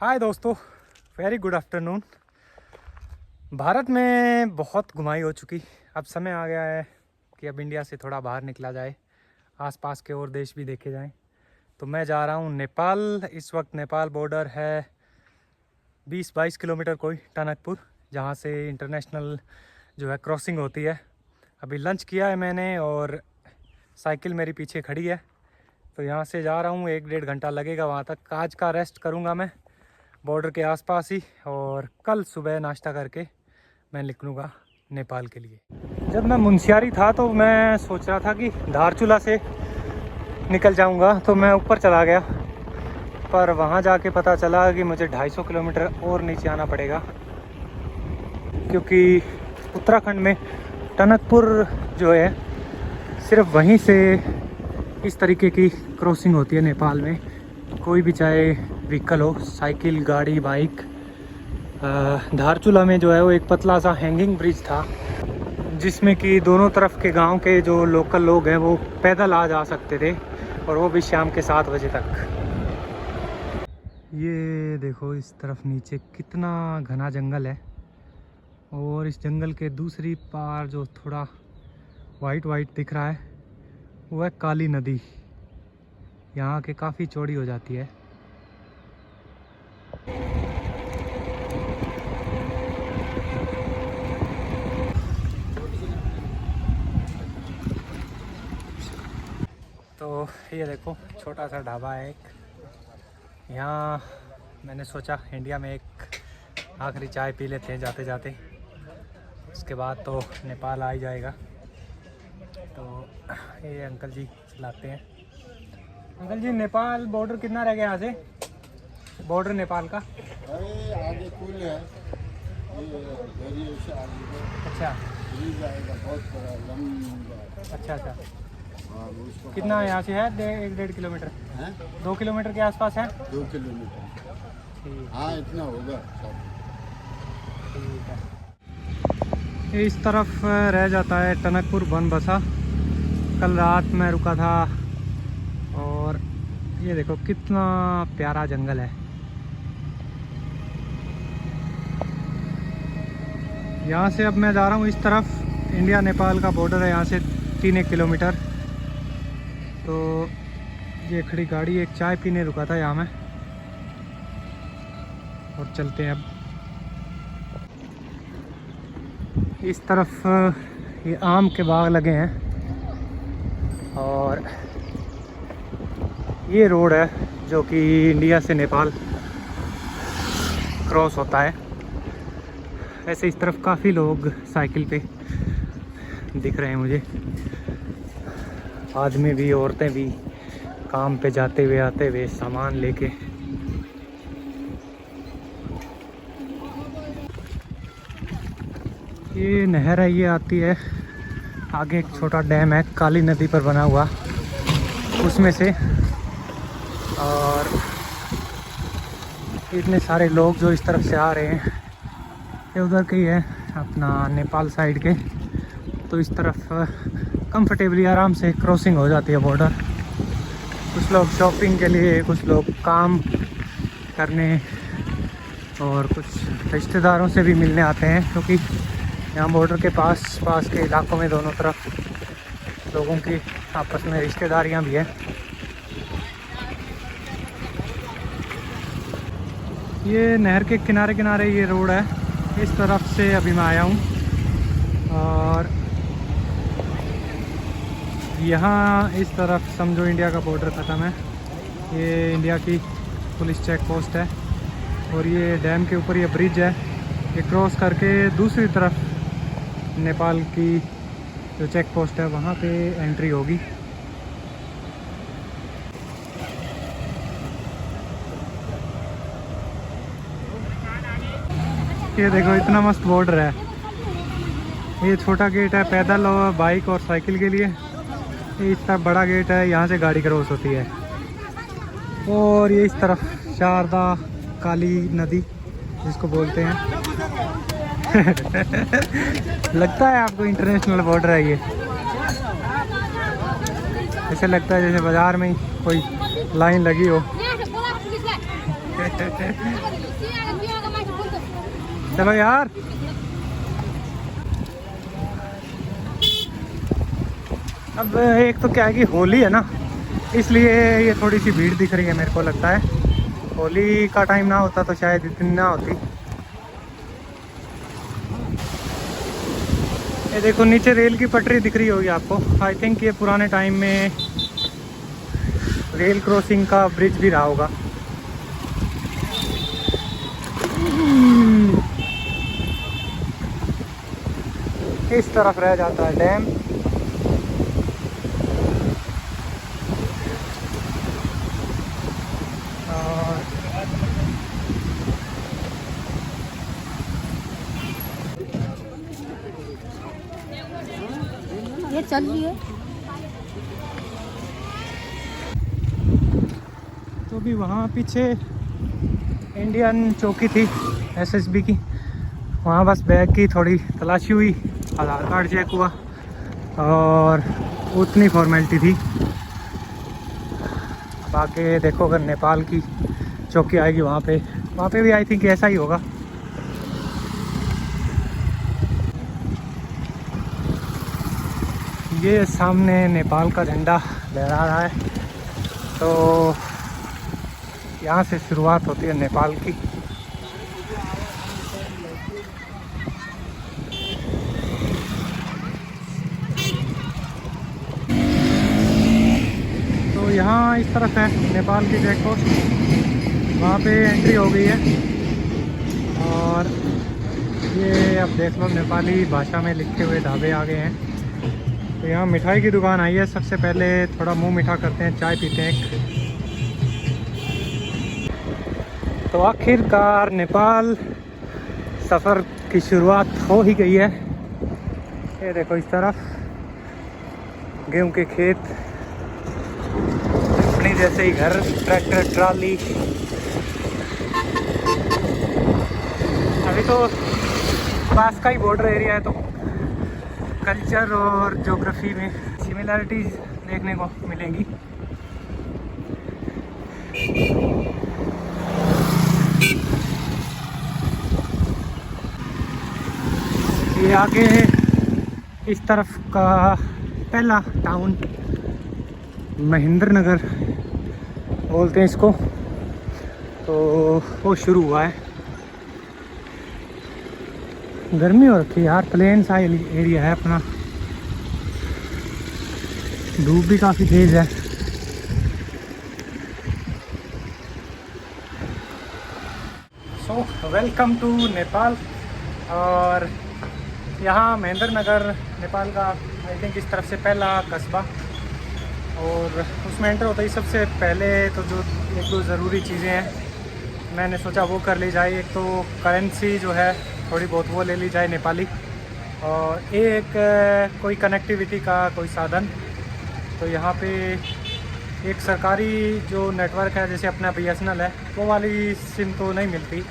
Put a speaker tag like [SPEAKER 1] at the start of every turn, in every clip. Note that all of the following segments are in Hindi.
[SPEAKER 1] हाय दोस्तों, वेरी गुड आफ्टरनून। भारत में बहुत घुमाई हो चुकी, अब समय आ गया है कि अब इंडिया से थोड़ा बाहर निकला जाए, आसपास के और देश भी देखे जाएं। तो मैं जा रहा हूं नेपाल। इस वक्त नेपाल बॉर्डर है 20-22 किलोमीटर कोई टनकपुर, जहां से इंटरनेशनल जो है क्रॉसिंग होती है। अभी लंच किया है मैंने और साइकिल मेरी पीछे खड़ी है, तो यहाँ से जा रहा हूँ। 1-1.5 घंटा लगेगा वहाँ तक। आज का रेस्ट करूँगा मैं बॉर्डर के आसपास ही, और कल सुबह नाश्ता करके मैं निकलूँगा नेपाल के लिए। जब मैं मुनस्यारी था तो मैं सोच रहा था कि धारचूला से निकल जाऊँगा, तो मैं ऊपर चला गया, पर वहाँ जाके पता चला कि मुझे 250 किलोमीटर और नीचे आना पड़ेगा, क्योंकि उत्तराखंड में टनकपुर जो है सिर्फ वहीं से इस तरीके की क्रॉसिंग होती है नेपाल में। कोई भी चाहे व्हीकल हो, साइकिल, गाड़ी, बाइक। धारचूला में जो है वो एक पतला सा हैंगिंग ब्रिज था, जिसमें कि दोनों तरफ के गांव के जो लोकल लोग हैं वो पैदल आ जा सकते थे, और वो भी शाम के 7 बजे तक। ये देखो इस तरफ नीचे कितना घना जंगल है, और इस जंगल के दूसरी पार जो थोड़ा वाइट वाइट दिख रहा है वो है काली नदी। यहाँ के काफ़ी चौड़ी हो जाती है। तो ये देखो छोटा सा ढाबा है एक। यहाँ मैंने सोचा इंडिया में एक आखिरी चाय पी लेते हैं जाते जाते, उसके बाद तो नेपाल आ ही जाएगा। तो ये अंकल जी चलाते हैं। अंकल जी, नेपाल बॉर्डर कितना रह गया यहाँ से? बॉर्डर नेपाल का
[SPEAKER 2] आगे पुल है, ये से आगे
[SPEAKER 1] अच्छा
[SPEAKER 2] जाएगा, बहुत बड़ा लंबा।
[SPEAKER 1] अच्छा।
[SPEAKER 2] हाँ, उसको
[SPEAKER 1] कितना यहाँ से है? 1-1.5 किलोमीटर,
[SPEAKER 2] है
[SPEAKER 1] 2 किलोमीटर के आसपास है।
[SPEAKER 2] 2 किलोमीटर।
[SPEAKER 1] ठीक
[SPEAKER 2] हाँ, इतना होगा सब।
[SPEAKER 1] ठीक है। इस तरफ रह जाता है टनकपुर बनबसा। कल रात में रुका था, और ये देखो कितना प्यारा जंगल है। यहाँ से अब मैं जा रहा हूँ इस तरफ। इंडिया नेपाल का बॉर्डर है यहाँ से 3-1 किलोमीटर। तो ये खड़ी गाड़ी एक चाय पीने रुका था यहाँ में, और चलते हैं अब इस तरफ। ये आम के बाग लगे हैं, और ये रोड है जो कि इंडिया से नेपाल क्रॉस होता है। ऐसे इस तरफ काफ़ी लोग साइकिल पे दिख रहे हैं मुझे, आदमी भी औरतें भी, काम पे जाते हुए आते हुए सामान लेके। ये नहर है, ये आती है आगे। एक छोटा डैम है काली नदी पर बना हुआ, उसमें से। और इतने सारे लोग जो इस तरफ से आ रहे हैं, ये उधर के ही है अपना नेपाल साइड के। तो इस तरफ कंफर्टेबली आराम से क्रॉसिंग हो जाती है बॉर्डर। कुछ लोग शॉपिंग के लिए, कुछ लोग काम करने, और कुछ रिश्तेदारों से भी मिलने आते हैं, क्योंकि यहाँ बॉर्डर के पास के इलाकों में दोनों तरफ लोगों की आपस में रिश्तेदारियाँ भी हैं। ये नहर के किनारे किनारे ये रोड है, इस तरफ से अभी मैं आया हूँ। और यहाँ इस तरफ समझो इंडिया का बॉर्डर ख़त्म है। ये इंडिया की पुलिस चेक पोस्ट है, और ये डैम के ऊपर ये ब्रिज है। ये क्रॉस करके दूसरी तरफ नेपाल की जो चेक पोस्ट है वहाँ पे एंट्री होगी। ये देखो इतना मस्त बॉर्डर है। ये छोटा गेट है पैदल और बाइक और साइकिल के लिए। ये इस तरफ बड़ा गेट है, यहाँ से गाड़ी क्रॉस होती है। और ये इस तरफ शारदा काली नदी जिसको बोलते हैं। लगता है आपको इंटरनेशनल बॉर्डर है ये। ऐसे लगता है जैसे बाज़ार में ही कोई लाइन लगी हो। चलो यार, अब एक तो क्या है कि होली है ना, इसलिए ये थोड़ी सी भीड़ दिख रही है मेरे को लगता है। होली का टाइम ना होता तो शायद इतनी ना होती। ये देखो नीचे रेल की पटरी दिख रही होगी आपको। आई थिंक ये पुराने टाइम में रेल क्रॉसिंग का ब्रिज भी रहा होगा। इस तरफ रह जाता है डैम। और
[SPEAKER 3] ये चल रही है।
[SPEAKER 1] तो भी वहाँ पीछे इंडियन चौकी थी एसएसबी की, वहाँ बस बैग की थोड़ी तलाशी हुई, आधार कार्ड चेक हुआ और उतनी फॉर्मेलिटी थी। अब आके देखो अगर नेपाल की चौकी आएगी वहाँ पे भी आई थिंक ऐसा ही होगा। ये सामने नेपाल का झंडा लहरा रहा है, तो यहाँ से शुरुआत होती है नेपाल की। तो यहाँ इस तरफ है नेपाल की चेक पोस्ट, वहाँ पे एंट्री हो गई है। और ये अब देख लो नेपाली भाषा में लिखे हुए ढाबे आ गए हैं। तो यहाँ मिठाई की दुकान आई है। सबसे पहले थोड़ा मुंह मीठा करते हैं, चाय पीते हैं। तो आखिरकार नेपाल सफ़र की शुरुआत हो ही गई है। ये देखो इस तरफ गेहूं के खेत, अपनी जैसे ही घर, ट्रैक्टर ट्राली। अभी तो पास का ही बॉर्डर एरिया है, तो कल्चर और ज्योग्राफी में सिमिलरिटीज़ देखने को मिलेंगी। ये आगे इस तरफ का पहला टाउन महेंद्र नगर बोलते हैं इसको, तो वो शुरू हुआ है। गर्मी हो रखी है यार, प्लेन सा एरिया है अपना, धूप भी काफ़ी तेज़ है। So welcome to Nepal. और यहाँ महेंद्र नगर नेपाल का आई थिंक इस तरफ से पहला कस्बा, और उसमें एंटर होता ही सबसे पहले तो जो एक दो ज़रूरी चीज़ें हैं मैंने सोचा वो कर ली जाए। एक तो करेंसी जो है थोड़ी बहुत वो ले ली जाए नेपाली, और एक कोई कनेक्टिविटी का कोई साधन। तो यहाँ पे एक सरकारी जो नेटवर्क है, जैसे अपना BSNL है, वो वाली सिम तो नहीं मिलती,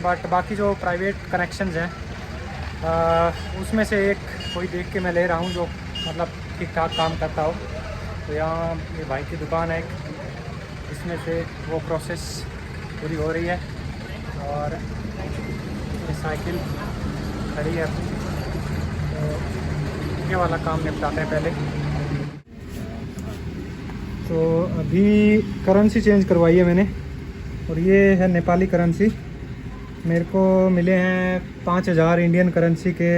[SPEAKER 1] बट बाकी जो प्राइवेट कनेक्शंस हैं उसमें से एक कोई देख के मैं ले रहा हूँ जो मतलब ठीक ठाक काम करता हो। तो यहाँ ये भाई की दुकान है, इसमें से वो प्रोसेस पूरी हो रही है। और ये साइकिल खड़ी है अपनी, तो ये वाला काम निपटाते हैं पहले। तो अभी करेंसी चेंज करवाई है मैंने, और ये है नेपाली करेंसी। मेरे को मिले हैं 5000 इंडियन करेंसी के,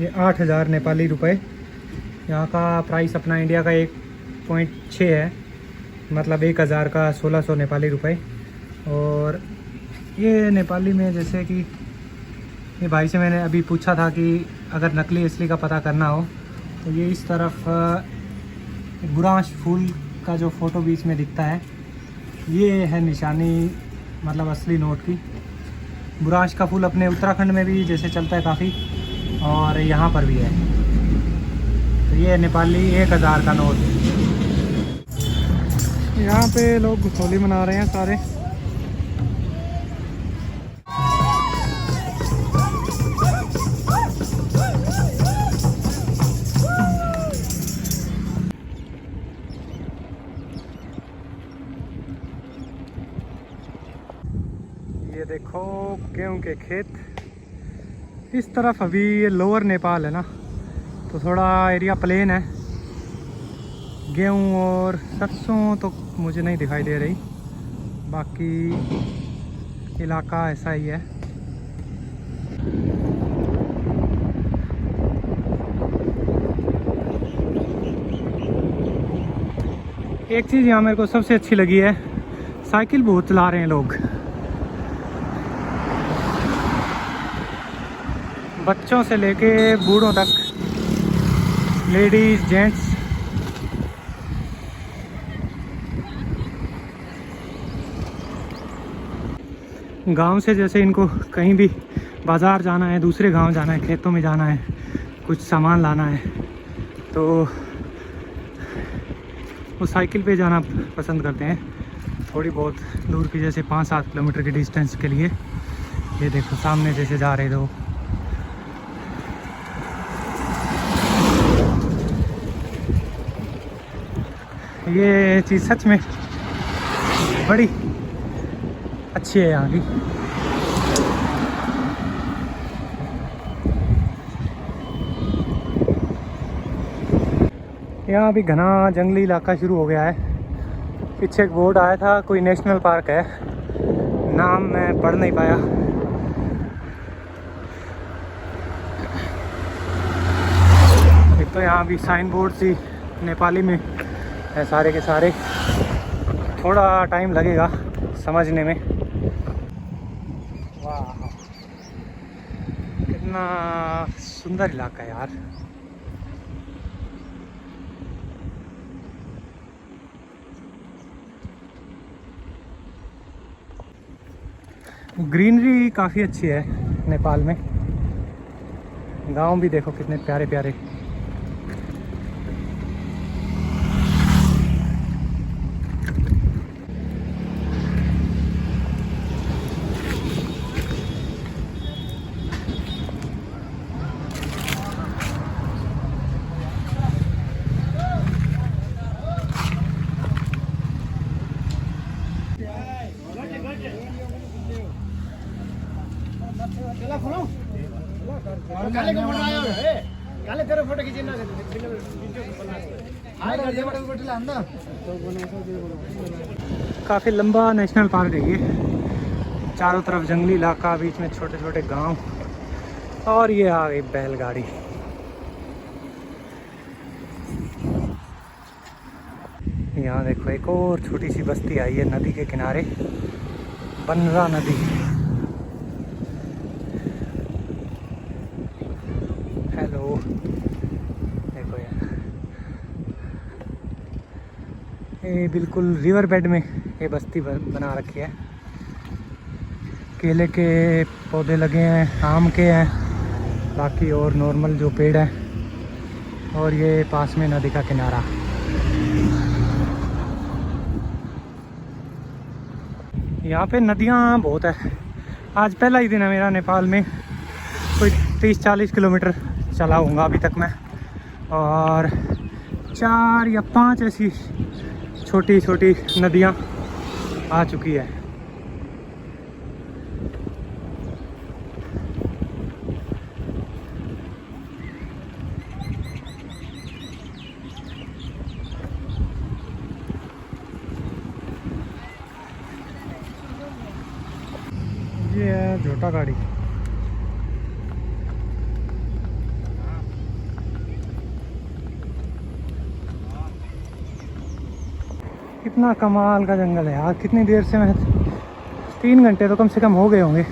[SPEAKER 1] ये 8000 नेपाली रुपए। यहाँ का प्राइस अपना इंडिया का 1.6 है, मतलब 1000 का 1600 नेपाली रुपए। और ये नेपाली में जैसे कि ये भाई से मैंने अभी पूछा था कि अगर नकली असली का पता करना हो तो ये इस तरफ बुरांश फूल का जो फ़ोटो बीच में दिखता है, ये है निशानी मतलब असली नोट की। बुरांश का फूल अपने उत्तराखंड में भी जैसे चलता है काफ़ी, और यहाँ पर भी है। तो ये नेपाली 1000 का नोट। यहाँ पे लोग होली मना रहे हैं सारे। देखो गेहूं के खेत। इस तरफ अभी ये लोअर नेपाल है ना, तो थोड़ा एरिया प्लेन है। गेहूं और सरसों तो मुझे नहीं दिखाई दे रही, बाकी इलाका ऐसा ही है। एक चीज़ यहाँ मेरे को सबसे अच्छी लगी है, साइकिल बहुत चला रहे हैं लोग, बच्चों से लेके बूढ़ों तक, लेडीज जेंट्स। गांव से जैसे इनको कहीं भी बाज़ार जाना है, दूसरे गांव जाना है, खेतों में जाना है, कुछ सामान लाना है, तो वो साइकिल पे जाना पसंद करते हैं। थोड़ी बहुत दूर की, जैसे 5-7 किलोमीटर के डिस्टेंस के लिए। ये देखो सामने जैसे जा रहे थे, ये चीज़ सच में बड़ी अच्छी है यहाँ की। यहाँ भी घना जंगली इलाका शुरू हो गया है। पीछे एक बोर्ड आया था, कोई नेशनल पार्क है, नाम मैं पढ़ नहीं पाया। एक तो यहाँ भी साइन बोर्ड सी नेपाली में है सारे के सारे, थोड़ा टाइम लगेगा समझने में। वाह कितना सुंदर इलाका है यार। ग्रीनरी काफ़ी अच्छी है नेपाल में। गांव भी देखो कितने प्यारे प्यारे। काफ़ी लंबा नेशनल पार्क है ये, चारों तरफ जंगली इलाका, बीच में छोटे छोटे गांव, और ये आ गई बैलगाड़ी। यहाँ देखो एक और छोटी सी बस्ती आई है नदी के किनारे, बनरा नदी। हेलो, देखो यार, ये बिल्कुल रिवर बेड में ये बस्ती बना रखी है। केले के पौधे लगे हैं, आम के हैं, बाकी और नॉर्मल जो पेड़ है, और ये पास में नदी का किनारा। यहाँ पे नदियाँ बहुत है। आज पहला ही दिन है मेरा नेपाल में, कोई 30-40 किलोमीटर चला हूँगा अभी तक मैं, और 4 या 5 ऐसी छोटी छोटी नदियाँ आ चुकी है। ये है झोटा गाड़ी। कितना कमाल का जंगल है यार। कितनी देर से मैं 3 घंटे तो कम से कम हो गए होंगे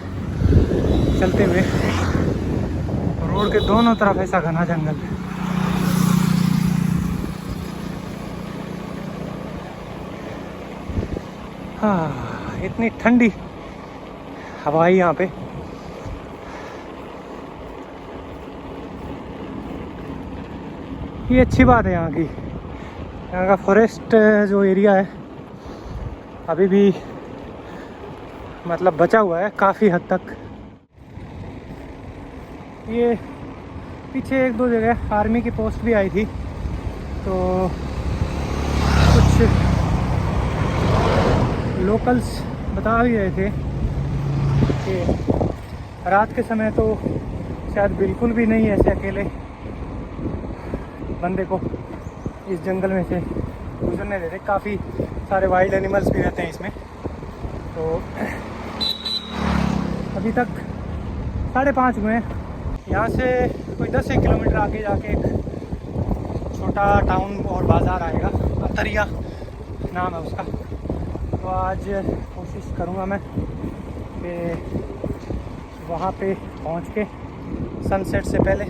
[SPEAKER 1] चलते हुए। रोड के दोनों तरफ ऐसा घना जंगल है। हाँ, इतनी ठंडी हवा है यहाँ पे। ये अच्छी बात है यहाँ की। यहाँ का फॉरेस्ट जो एरिया है अभी भी मतलब बचा हुआ है काफ़ी हद तक। ये पीछे 1-2 जगह आर्मी की पोस्ट भी आई थी, तो कुछ लोकल्स बता भी रहे थे कि रात के समय तो शायद बिल्कुल भी नहीं ऐसे अकेले बंदे को इस जंगल में से गुजरने देते। काफ़ी सारे वाइल्ड एनिमल्स भी रहते हैं इसमें। तो अभी तक 5:30 हुए हैं। यहाँ से कोई 10 किलोमीटर आगे जाके एक छोटा टाउन और बाज़ार आएगा, अतरिया नाम है उसका। तो आज कोशिश करूँगा मैं कि वहाँ पे पहुँच के सनसेट से पहले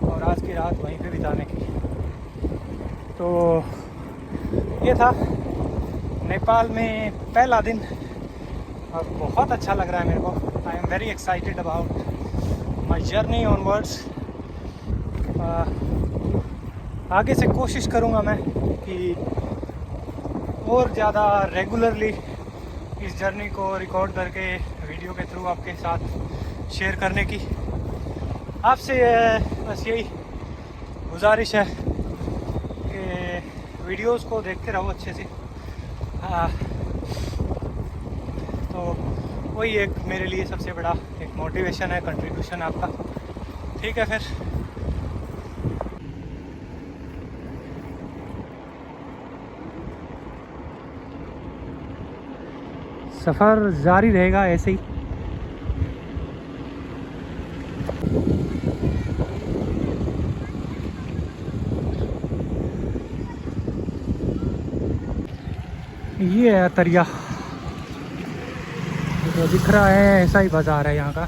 [SPEAKER 1] और आज की रात वहीं पे बिताने की। तो ये था नेपाल में पहला दिन और बहुत अच्छा लग रहा है मेरे को। I am very excited about my journey onwards. आगे से कोशिश करूँगा मैं कि और ज़्यादा रेगुलरली इस जर्नी को रिकॉर्ड करके वीडियो के थ्रू आपके साथ शेयर करने की। आपसे बस यही गुजारिश है कि वीडियोस को देखते रहो अच्छे से। तो वही एक मेरे लिए सबसे बड़ा एक मोटिवेशन है, कंट्रीब्यूशन आपका। ठीक है, फिर सफ़र जारी रहेगा ऐसे ही। ये है अतरिया, जो दिख रहा है ऐसा ही बाज़ार है यहाँ का।